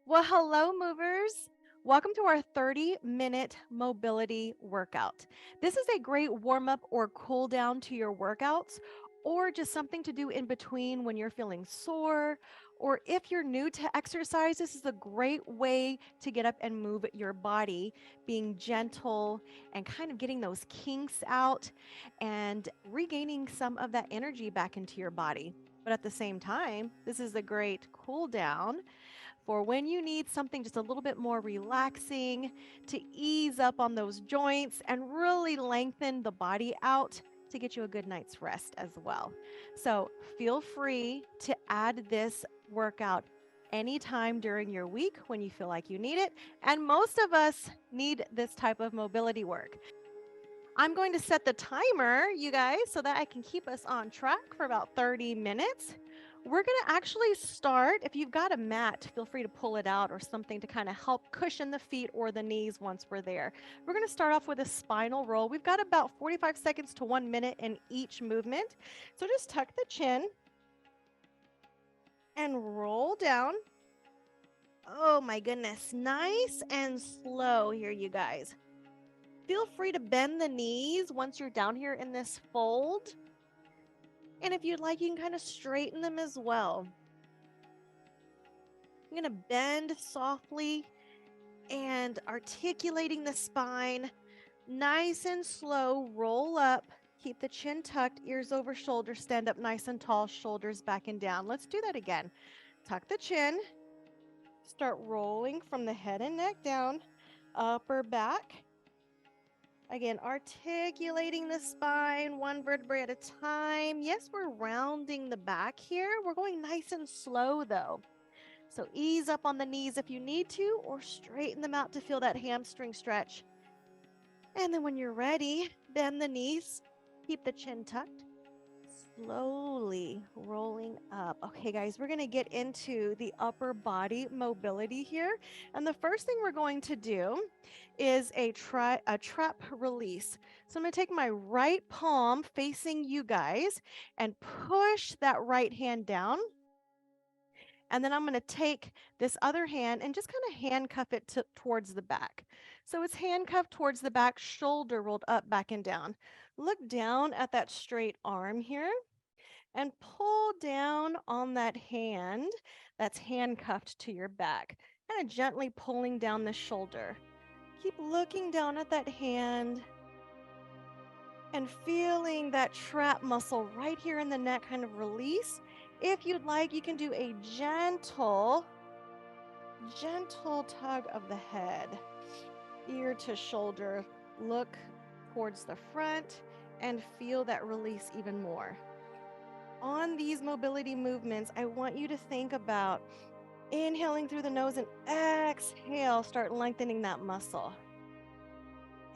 Well, hello, movers. Welcome to our 30-minute mobility workout. This is a great warm up or cool down to your workouts, or just something to do in between when you're feeling sore, or if you're new to exercise. This is a great way to get up and move your body, being gentle and kind of getting those kinks out and regaining some of that energy back into your body. But at the same time, this is a great cool down for when you need something just a little bit more relaxing to ease up on those joints and really lengthen the body out to get you a good night's rest as well. So feel free to add this workout anytime during your week when you feel like you need it. And most of us need this type of mobility work. I'm going to set the timer, you guys, so that I can keep us on track for about 30 minutes. We're going to actually start. If you've got a mat, feel free to pull it out or something to kind of help cushion the feet or the knees once we're there. We're going to start off with a spinal roll. We've got about 45 seconds to 1 minute in each movement. So just tuck the chin and roll down. Oh my goodness, nice and slow here, you guys. Feel free to bend the knees once you're down here in this fold. And if you'd like, you can kind of straighten them as well. I'm going to bend softly and articulating the spine. Nice and slow, roll up. Keep the chin tucked, ears over shoulders, stand up nice and tall, shoulders back and down. Let's do that again. Tuck the chin. Start rolling from the head and neck down, upper back. Again, articulating the spine one vertebrae at a time. Yes, we're rounding the back here. We're going nice and slow though. So ease up on the knees if you need to, or straighten them out to feel that hamstring stretch. And then when you're ready, bend the knees, keep the chin tucked, slowly rolling up. Okay, guys, we're going to get into the upper body mobility here. And the first thing we're going to do is a trap release. So I'm going to take my right palm facing you guys and push that right hand down. And then I'm going to take this other hand and just kind of handcuff it towards the back. So it's handcuffed towards the back, shoulder rolled up, back and down. Look down at that straight arm here and pull down on that hand that's handcuffed to your back, kind of gently pulling down the shoulder. Keep looking down at that hand and feeling that trap muscle right here in the neck kind of release. If you'd like, you can do a gentle tug of the head, ear to shoulder. Look towards the front and feel that release even more. On these mobility movements, I want you to think about inhaling through the nose and exhale, start lengthening that muscle.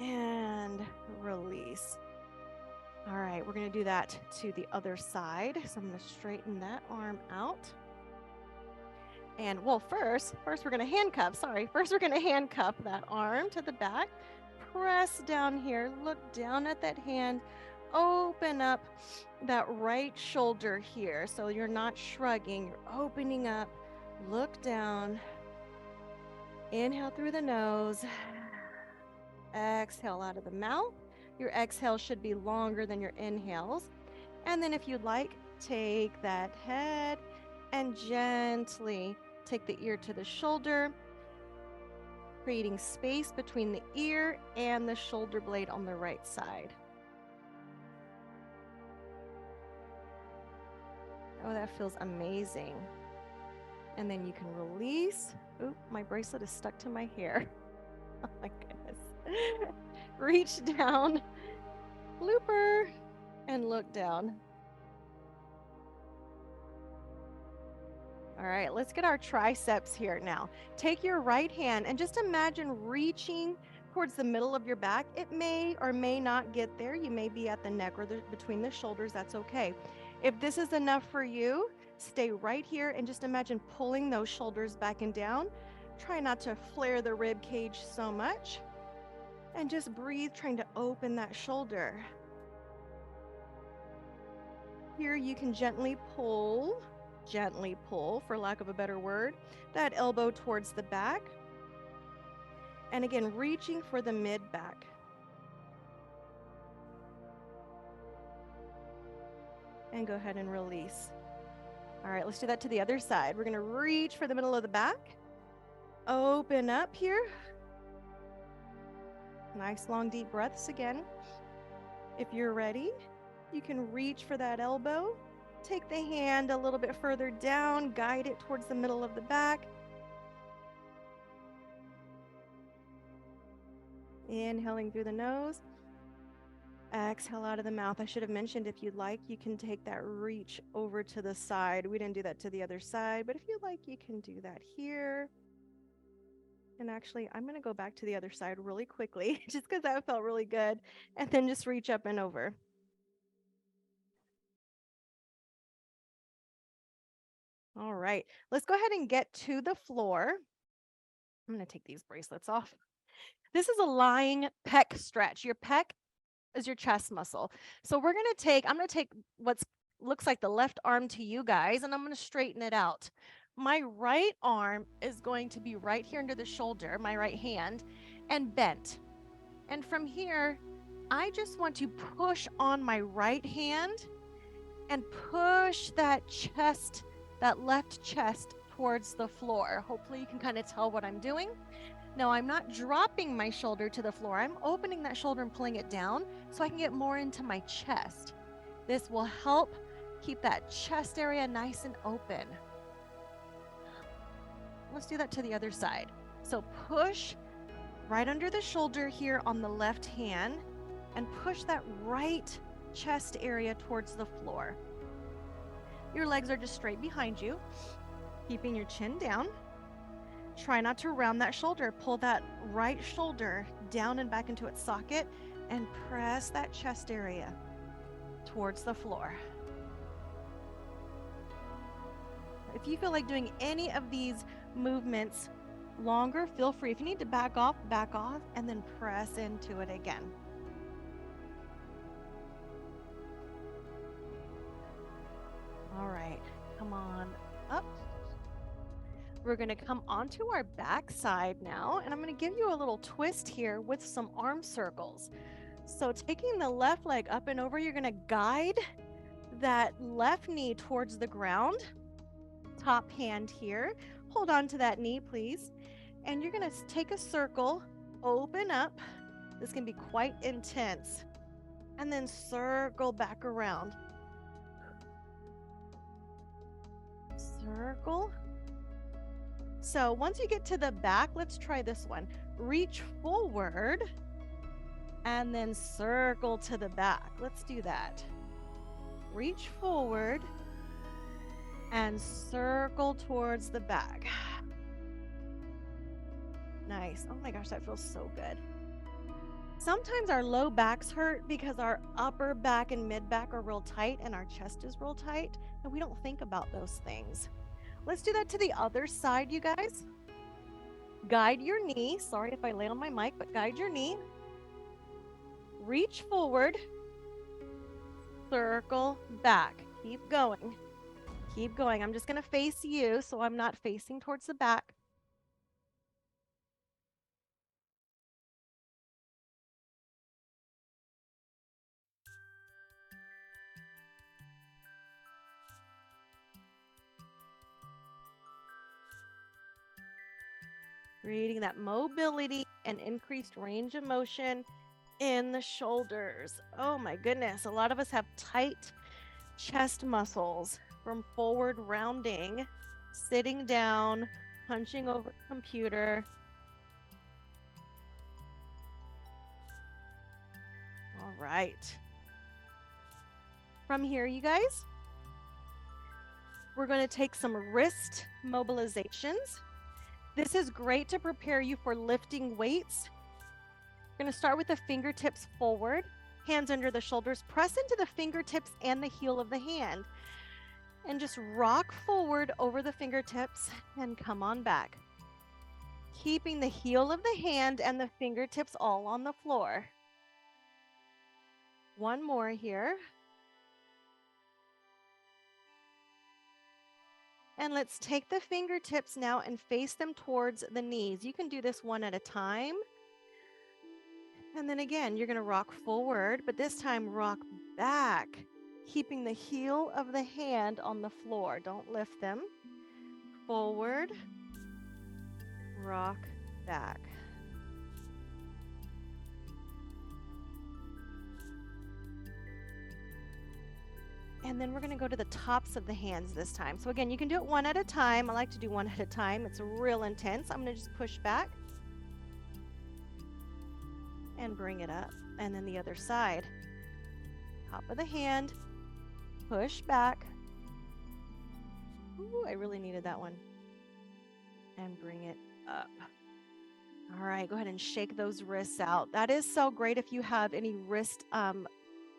And release. All right, we're going to do that to the other side. So I'm going to straighten that arm out. And well, first we're going to handcuff. First we're going to handcuff that arm to the back. Press down here. Look down at that hand. Open up that right shoulder here. So you're not shrugging, you're opening up. Look down. Inhale through the nose. Exhale out of the mouth. Your exhale should be longer than your inhales. And then if you'd like, take that head and gently take the ear to the shoulder, creating space between the ear and the shoulder blade on the right side. Oh, that feels amazing. And then you can release. Oop, my bracelet is stuck to my hair. Oh my goodness. Reach down, looper, and look down. All right, let's get our triceps here now. Take your right hand and just imagine reaching towards the middle of your back. It may or may not get there. You may be at the neck or between the shoulders. That's okay. If this is enough for you, stay right here and just imagine pulling those shoulders back and down. Try not to flare the rib cage so much. And just breathe, trying to open that shoulder. Here you can gently pull, gently pull, for lack of a better word, that elbow towards the back. And again, reaching for the mid-back. And go ahead and release. All right, let's do that to the other side. We're gonna reach for the middle of the back. Open up here. Nice long deep breaths again. If you're ready, you can reach for that elbow. Take the hand a little bit further down, guide it towards the middle of the back. Inhaling through the nose. Exhale out of the mouth. I should have mentioned, if you'd like, you can take that reach over to the side. We didn't do that to the other side, but if you'd like, you can do that here. And actually, I'm going to go back to the other side really quickly, just because that felt really good. And then just reach up and over. All right, let's go ahead and get to the floor. I'm going to take these bracelets off. This is a lying pec stretch. Your pec is your chest muscle. So I'm going to take what looks like the left arm to you guys, and I'm going to straighten it out. My right arm is going to be right here under the shoulder, my right hand, and bent. And from here, I just want to push on my right hand and push that chest, that left chest, towards the floor. Hopefully you can kind of tell what I'm doing. Now, I'm not dropping my shoulder to the floor. I'm opening that shoulder and pulling it down so I can get more into my chest. This will help keep that chest area nice and open. Let's do that to the other side. So push right under the shoulder here on the left hand and push that right chest area towards the floor. Your legs are just straight behind you, keeping your chin down. Try not to round that shoulder. Pull that right shoulder down and back into its socket and press that chest area towards the floor. If you feel like doing any of these movements longer, feel free. If you need to back off, and then press into it again. All right, come on up. We're going to come onto our back side now, and I'm going to give you a little twist here with some arm circles. So taking the left leg up and over, you're going to guide that left knee towards the ground. Top hand here. Hold on to that knee, please. And you're going to take a circle, open up. This can be quite intense. And then circle back around. Circle. So once you get to the back, let's try this one. Reach forward and then circle to the back. Let's do that. Reach forward and circle towards the back. Nice. Oh my gosh, that feels so good. Sometimes our low backs hurt because our upper back and mid back are real tight and our chest is real tight, and we don't think about those things. Let's do that to the other side, you guys. Guide your knee. Sorry if I lay on my mic, but guide your knee. Reach forward. Circle back. Keep going. Keep going. I'm just going to face you so I'm not facing towards the back. Creating that mobility and increased range of motion in the shoulders. Oh my goodness. A lot of us have tight chest muscles from forward rounding, sitting down, punching over the computer. All right. From here, you guys, we're going to take some wrist mobilizations. This is great to prepare you for lifting weights. We're going to start with the fingertips forward, hands under the shoulders. Press into the fingertips and the heel of the hand. And just rock forward over the fingertips and come on back. Keeping the heel of the hand and the fingertips all on the floor. One more here. And let's take the fingertips now and face them towards the knees. You can do this one at a time. And then again, you're going to rock forward, but this time rock back, keeping the heel of the hand on the floor. Don't lift them. Forward, rock back. And then we're going to go to the tops of the hands this time. So again, you can do it one at a time. I like to do one at a time. It's real intense. I'm going to just push back and bring it up. And then the other side. Top of the hand, push back. Ooh, I really needed that one. And bring it up. All right, go ahead and shake those wrists out. That is so great if you have any wrist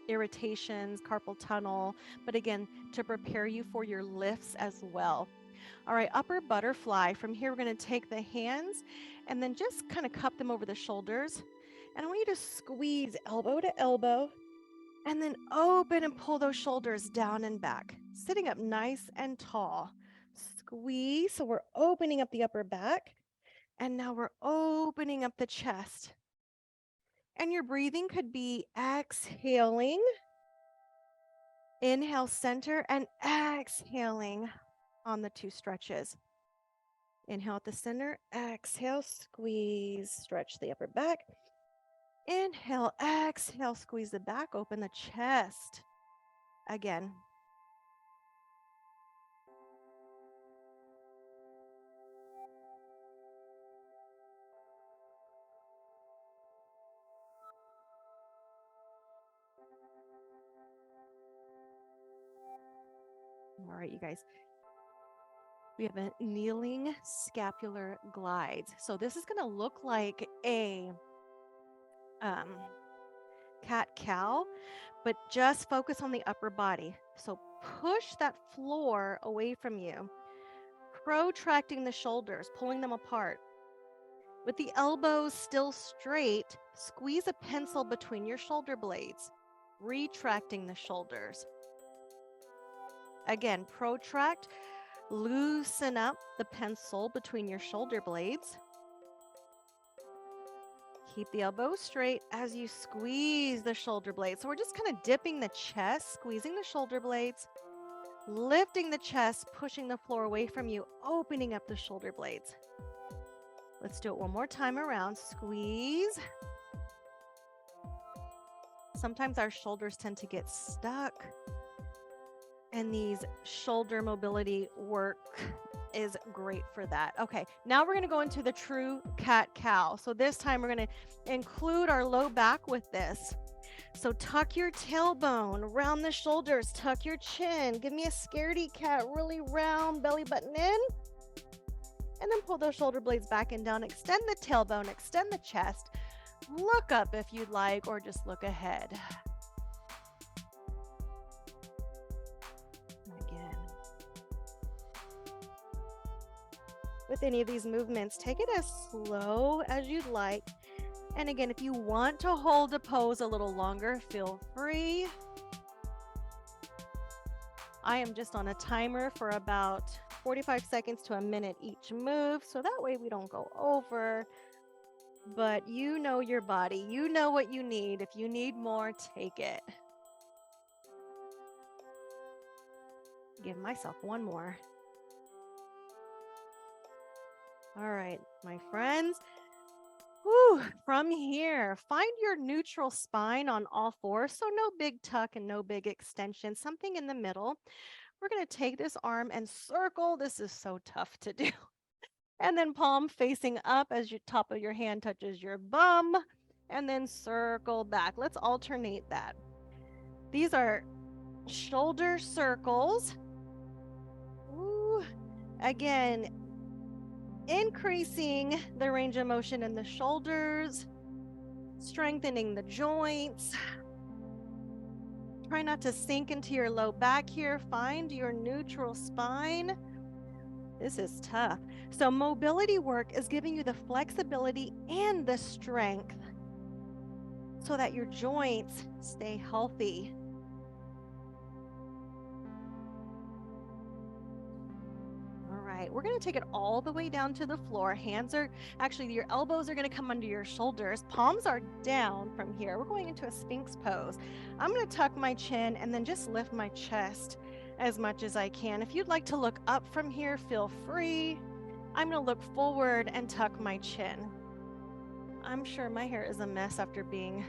irritations, carpal tunnel, but again, to prepare you for your lifts as well. All right, upper butterfly. From here, we're going to take the hands and then just kind of cup them over the shoulders. And I want you to squeeze elbow to elbow and then open and pull those shoulders down and back, sitting up nice and tall. Squeeze, so we're opening up the upper back, and now we're opening up the chest. And your breathing could be exhaling, inhale center, and exhaling on the two stretches. Inhale at the center, exhale, squeeze, stretch the upper back. Inhale, exhale, squeeze the back, open the chest. Again. All right, you guys. We have a kneeling scapular glide. So this is going to look like a cat-cow, but just focus on the upper body. So push that floor away from you, protracting the shoulders, pulling them apart. With the elbows still straight, squeeze a pencil between your shoulder blades, retracting the shoulders. Again, protract, loosen up the pencil between your shoulder blades. Keep the elbows straight as you squeeze the shoulder blades. So we're just kind of dipping the chest, squeezing the shoulder blades, lifting the chest, pushing the floor away from you, opening up the shoulder blades. Let's do it one more time around. Squeeze. Sometimes our shoulders tend to get stuck, and these shoulder mobility work is great for that. Okay, now we're going to go into the true cat-cow. So this time we're going to include our low back with this. So tuck your tailbone, round the shoulders, tuck your chin. Give me a scaredy cat, really round belly button in. And then pull those shoulder blades back and down. Extend the tailbone, extend the chest. Look up if you'd like, or just look ahead. Again. With any of these movements, take it as slow as you'd like. And again, if you want to hold a pose a little longer, feel free. I am just on a timer for about 45 seconds to a minute each move, so that way we don't go over. But you know your body, you know what you need. If you need more, take it. Give myself one more. All right, my friends. Whew, from here, find your neutral spine on all fours. So no big tuck and no big extension, something in the middle. We're going to take this arm and circle. This is so tough to do. And then palm facing up as your top of your hand touches your bum, and then circle back. Let's alternate that. These are shoulder circles. Ooh. Again, increasing the range of motion in the shoulders, strengthening the joints. Try not to sink into your low back here. Find your neutral spine. This is tough. So mobility work is giving you the flexibility and the strength so that your joints stay healthy. right, we're going to take it all the way down to the floor. Hands are, actually your elbows are going to come under your shoulders. Palms are down from here. We're going into a Sphinx pose. I'm going to tuck my chin and then just lift my chest as much as I can. If you'd like to look up from here, feel free. I'm going to look forward and tuck my chin. I'm sure my hair is a mess after being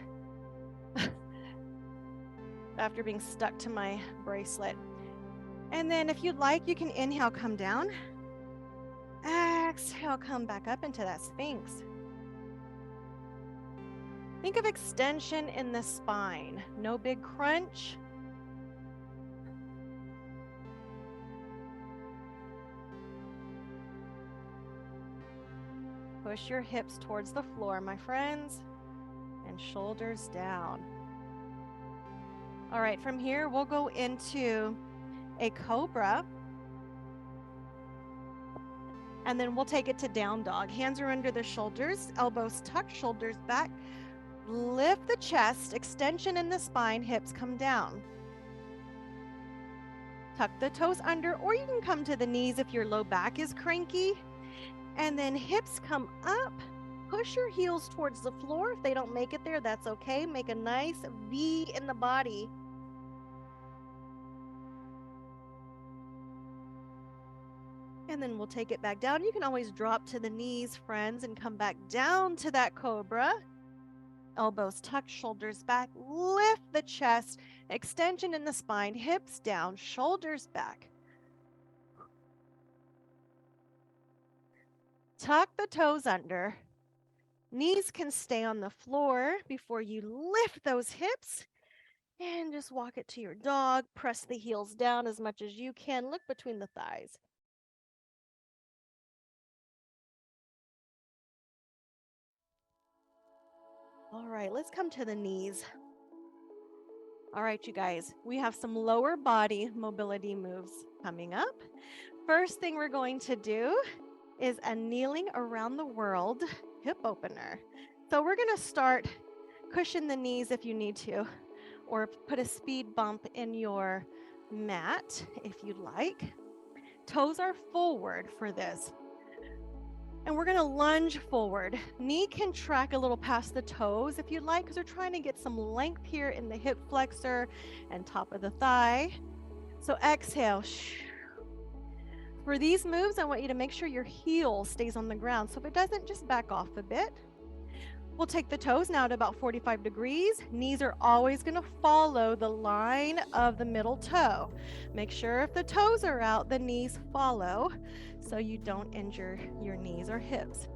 stuck to my bracelet. And then if you'd like, you can inhale, come down. Exhale, come back up into that Sphinx. Think of extension in the spine. No big crunch. Push your hips towards the floor, my friends, and shoulders down. All right, from here, we'll go into a cobra, and then we'll take it to down dog. Hands are under the shoulders, elbows tucked, shoulders back. Lift the chest, extension in the spine, hips come down. Tuck the toes under, or you can come to the knees if your low back is cranky. And then hips come up. Push your heels towards the floor. If they don't make it there, that's okay. Make a nice V in the body. And then we'll take it back down. You can always drop to the knees, friends, and come back down to that cobra. Elbows tucked, shoulders back. Lift the chest, extension in the spine, hips down, shoulders back. Tuck the toes under. Knees can stay on the floor before you lift those hips. And just walk it to your dog. Press the heels down as much as you can. Look between the thighs. All right, let's come to the knees. All right, you guys, we have some lower body mobility moves coming up. First thing we're going to do is a kneeling around the world hip opener. So we're going to start, cushion the knees if you need to, or put a speed bump in your mat if you'd like. Toes are forward for this. And we're going to lunge forward. Knee can track a little past the toes if you'd like, because we're trying to get some length here in the hip flexor and top of the thigh. So exhale. For these moves, I want you to make sure your heel stays on the ground. So if it doesn't, just back off a bit. We'll take the toes now to about 45 degrees. Knees are always going to follow the line of the middle toe. Make sure if the toes are out, the knees follow so you don't injure your knees or hips.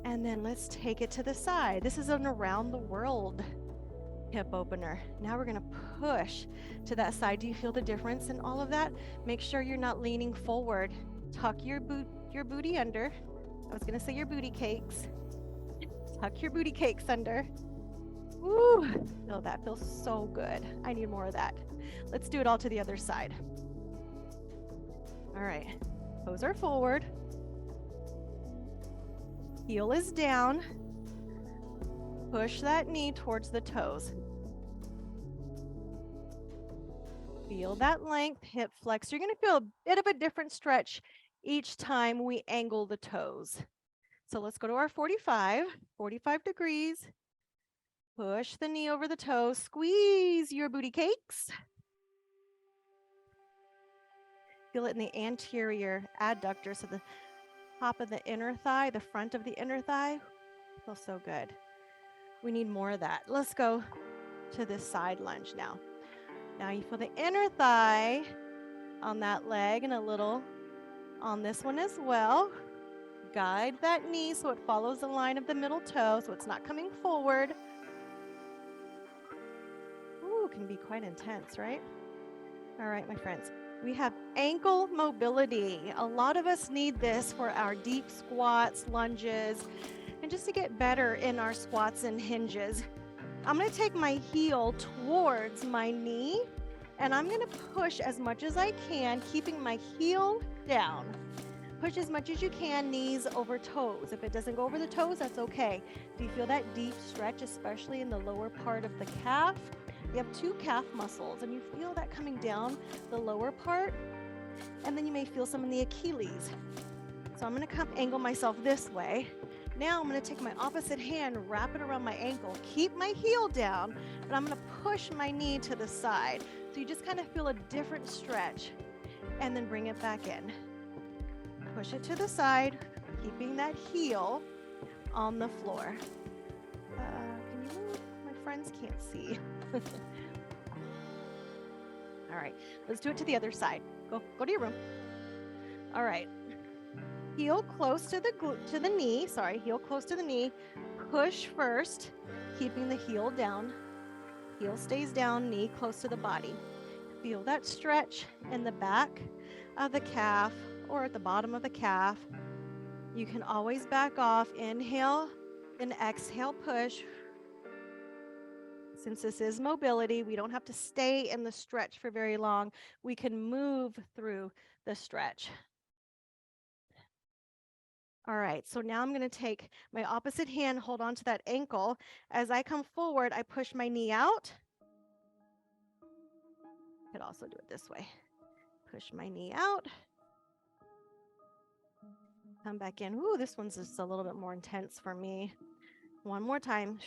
And then let's take it to the side. This is an around the world hip opener. Now we're going to push to that side. Do you feel the difference in all of that? Make sure you're not leaning forward. Tuck your booty under. I was going to say your booty cakes. Tuck your booty cakes under. Woo! Oh, that feels so good. I need more of that. Let's do it all to the other side. All right. Toes are forward. Heel is down. Push that knee towards the toes. Feel that length, hip flex. You're going to feel a bit of a different stretch each time we angle the toes. So let's go to our 45 degrees. Push the knee over the toes. Squeeze your booty cakes. Feel it in the anterior adductor, so the top of the inner thigh, the front of the inner thigh. Feels so good. We need more of that. Let's go to this side lunge now. Now you feel the inner thigh on that leg and a little on this one as well. Guide that knee so it follows the line of the middle toe, so it's not coming forward. Ooh, can be quite intense, right? All right, my friends, we have ankle mobility. A lot of us need this for our deep squats, lunges, and just to get better in our squats and hinges. I'm going to take my heel towards my knee, and I'm going to push as much as I can, keeping my heel down. Push as much as you can, knees over toes. If it doesn't go over the toes, that's okay. Do you feel that deep stretch, especially in the lower part of the calf? You have two calf muscles, and you feel that coming down the lower part. and then you may feel some in the Achilles. So I'm gonna come angle myself this way. Now I'm gonna take my opposite hand, wrap it around my ankle, keep my heel down, but I'm gonna push my knee to the side. So you just kind of feel a different stretch, and then bring it back in. Push it to the side, keeping that heel on the floor. Can you move? My friends can't see. All right, let's do it to the other side. Go to your room. All right. Heel close to the knee. Sorry, heel close to the knee. Push first, keeping the heel down. Heel stays down, knee close to the body. Feel that stretch in the back of the calf or at the bottom of the calf. You can always back off. Inhale, then exhale, push. Since this is mobility, we don't have to stay in the stretch for very long. We can move through the stretch. All right, so now I'm going to take my opposite hand, hold on to that ankle. As I come forward, I push my knee out. Could also do it this way. Push my knee out. Come back in. Ooh, this one's just a little bit more intense for me. One more time.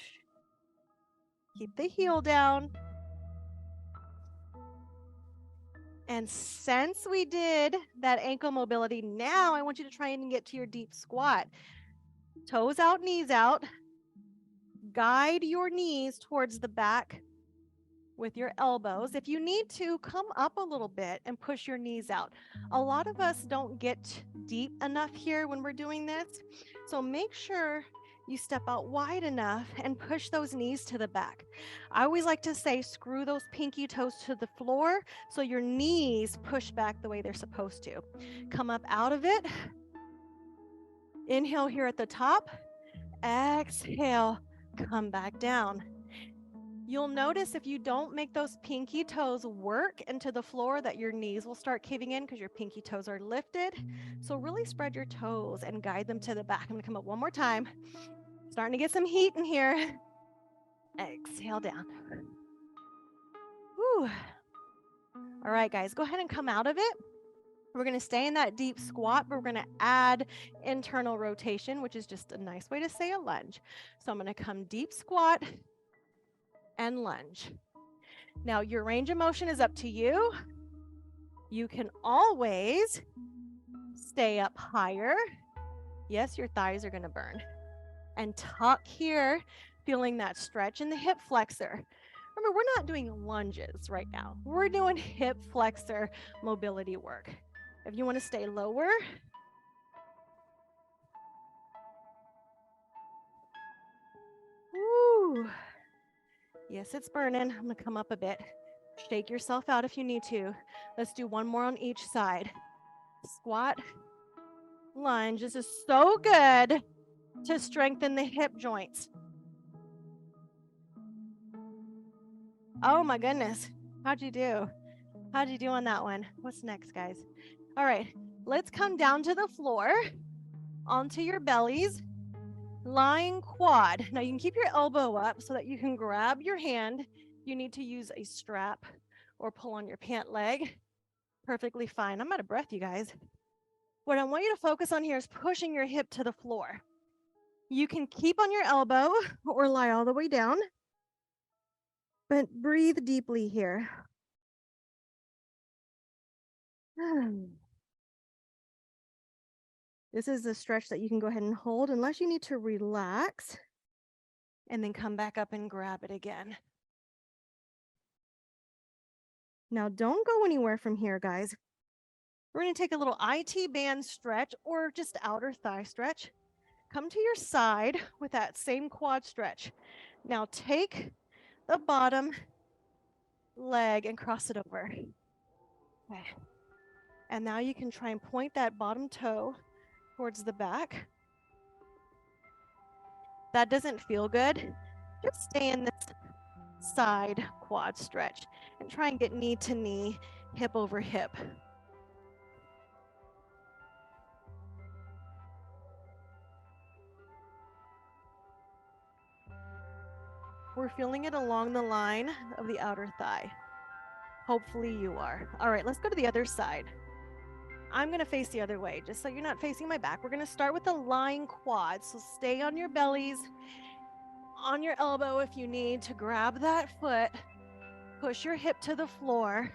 Keep the heel down. And since we did that ankle mobility, now I want you to try and get to your deep squat. Toes out, knees out. Guide your knees towards the back with your elbows. If you need to, come up a little bit and push your knees out. A lot of us don't get deep enough here when we're doing this. So make sure you step out wide enough and push those knees to the back. I always like to say, screw those pinky toes to the floor so your knees push back the way they're supposed to. Come up out of it. Inhale here at the top. Exhale, come back down. You'll notice if you don't make those pinky toes work into the floor that your knees will start caving in because your pinky toes are lifted. So really spread your toes and guide them to the back. I'm gonna come up one more time. Starting to get some heat in here. Exhale down. Whew. All right, guys, go ahead and come out of it. We're gonna stay in that deep squat, but we're gonna add internal rotation, which is just a nice way to say a lunge. So I'm gonna come deep squat and lunge. Now your range of motion is up to you. You can always stay up higher. Yes, your thighs are gonna burn. And tuck here, feeling that stretch in the hip flexor. Remember, we're not doing lunges right now. We're doing hip flexor mobility work. If you wanna stay lower, woo. Yes, it's burning. I'm gonna come up a bit. Shake yourself out if you need to. Let's do one more on each side. Squat, lunge. This is so good to strengthen the hip joints. Oh my goodness. How'd you do? How'd you do on that one? What's next, guys? All right, let's come down to the floor, onto your bellies, lying quad. Now you can keep your elbow up so that you can grab your hand. You need to use a strap or pull on your pant leg. Perfectly fine. I'm out of breath, you guys. What I want you to focus on here is pushing your hip to the floor. You can keep on your elbow or lie all the way down, but breathe deeply here. This is a stretch that you can go ahead and hold unless you need to relax and then come back up and grab it again. Now don't go anywhere from here, guys. We're going to take a little IT band stretch or just outer thigh stretch. Come to your side with that same quad stretch. Now take the bottom leg and cross it over. Okay. And now you can try and point that bottom toe towards the back. That doesn't feel good. Just stay in this side quad stretch and try and get knee to knee, hip over hip. We're feeling it along the line of the outer thigh. Hopefully you are. All right, let's go to the other side. I'm going to face the other way, just so you're not facing my back. We're going to start with the lying quad. So stay on your bellies, on your elbow if you need to grab that foot. Push your hip to the floor.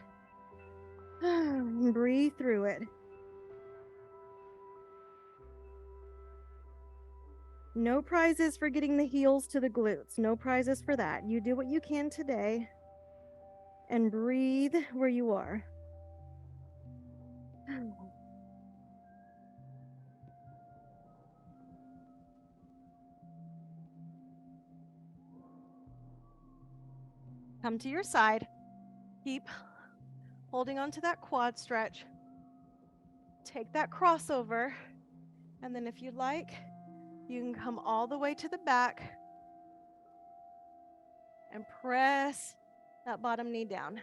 Breathe through it. No prizes for getting the heels to the glutes. No prizes for that. You do what you can today. And breathe where you are. Come to your side. Keep holding on to that quad stretch. Take that crossover. And then if you'd like, you can come all the way to the back and press that bottom knee down.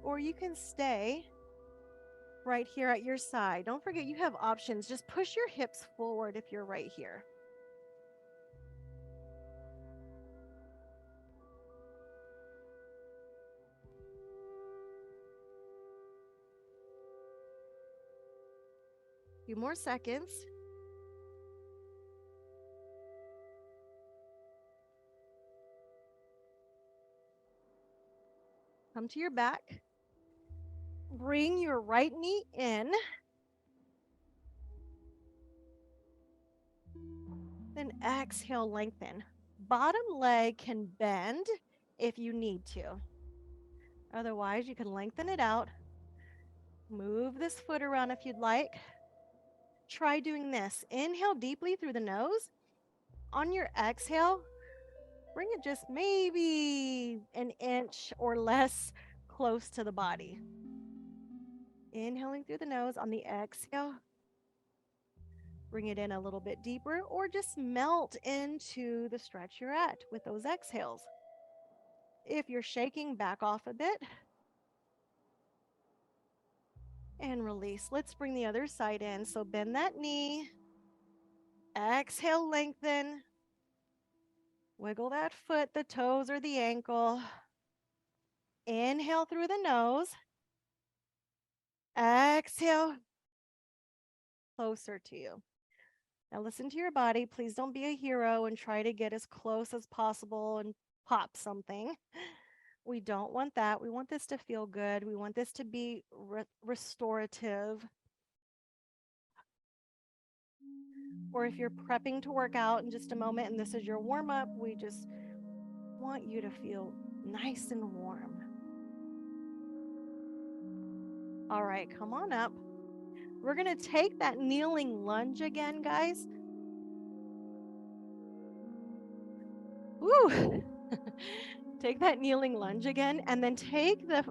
Or you can stay right here at your side. Don't forget you have options. Just push your hips forward if you're right here. A few more seconds. Come to your back. Bring your right knee in. Then exhale, lengthen. Bottom leg can bend if you need to. Otherwise, you can lengthen it out. Move this foot around if you'd like. Try doing this. Inhale deeply through the nose. On your exhale, bring it just maybe an inch or less close to the body. Inhaling through the nose. On the exhale, bring it in a little bit deeper or just melt into the stretch you're at with those exhales. If you're shaking, back off a bit and release. Let's bring the other side in. So bend that knee. Exhale, lengthen. Wiggle that foot, the toes or the ankle. Inhale through the nose. Exhale, closer to you. Now listen to your body. Please don't be a hero and try to get as close as possible and pop something. We don't want that. We want this to feel good. We want this to be restorative. Or if you're prepping to work out in just a moment and this is your warm-up, we just want you to feel nice and warm. All right, come on up. We're going to take that kneeling lunge again, guys. Woo! Take that kneeling lunge again, and then take the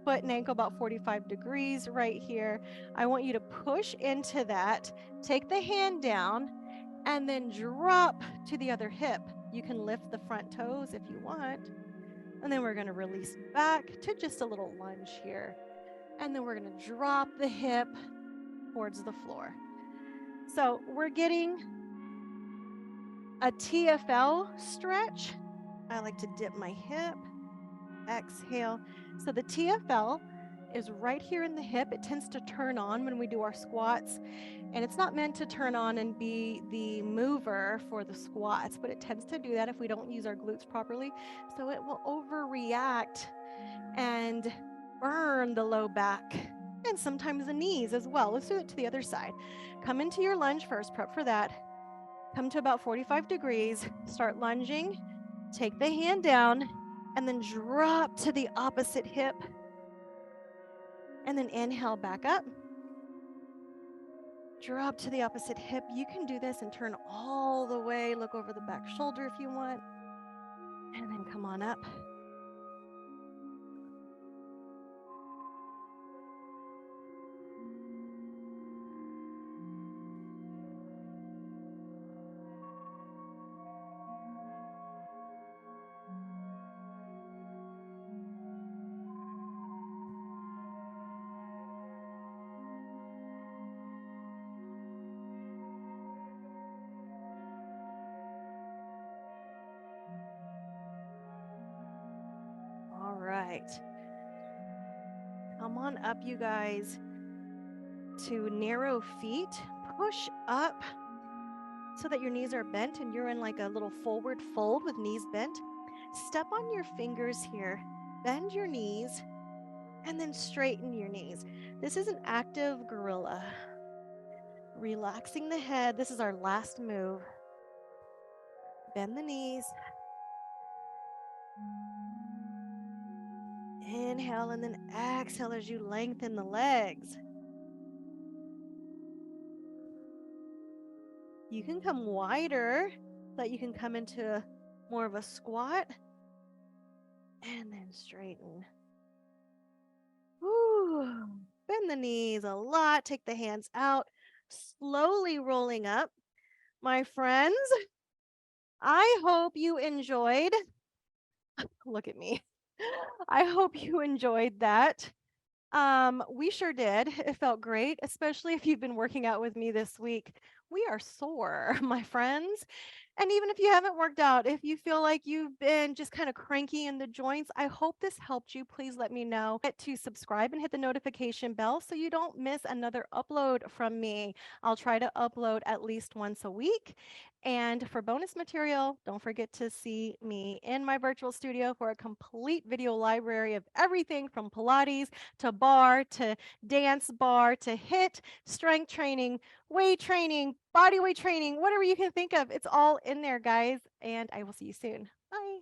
foot and ankle about 45 degrees right here. I want you to push into that. Take the hand down, and then drop to the other hip. You can lift the front toes if you want. And then we're going to release back to just a little lunge here. And then we're going to drop the hip towards the floor. So we're getting a TFL stretch. I like to dip my hip, exhale. So the TFL is right here in the hip. It tends to turn on when we do our squats. And it's not meant to turn on and be the mover for the squats, but it tends to do that if we don't use our glutes properly. So it will overreact and burn the low back and sometimes the knees as well. Let's do it to the other side. Come into your lunge first, prep for that. Come to about 45 degrees, start lunging, take the hand down, and then drop to the opposite hip. And then inhale back up. Drop to the opposite hip. You can do this and turn all the way. Look over the back shoulder if you want. And then come on up. All right. Come on up, you guys, to narrow feet. Push up so that your knees are bent and you're in like a little forward fold with knees bent. Step on your fingers here. Bend your knees and then straighten your knees. This is an active gorilla. Relaxing the head. This is our last move. Bend the knees. Inhale and then exhale as you lengthen the legs. You can come wider so that you can come into more of a squat and then straighten. Woo. Bend the knees a lot. Take the hands out. Slowly rolling up. My friends, I hope you enjoyed. Look at me. I hope you enjoyed that. We sure did. It felt great, especially if you've been working out with me this week. We are sore, my friends. And even if you haven't worked out, if you feel like you've been just kind of cranky in the joints, I hope this helped you. Please let me know. To subscribe and hit the notification bell so you don't miss another upload from me. I'll try to upload at least once a week. And for bonus material, don't forget to see me in my virtual studio for a complete video library of everything from Pilates to bar to dance bar to HIIT, strength training, weight training, body weight training, whatever you can think of. It's all in there, guys. And I will see you soon. Bye.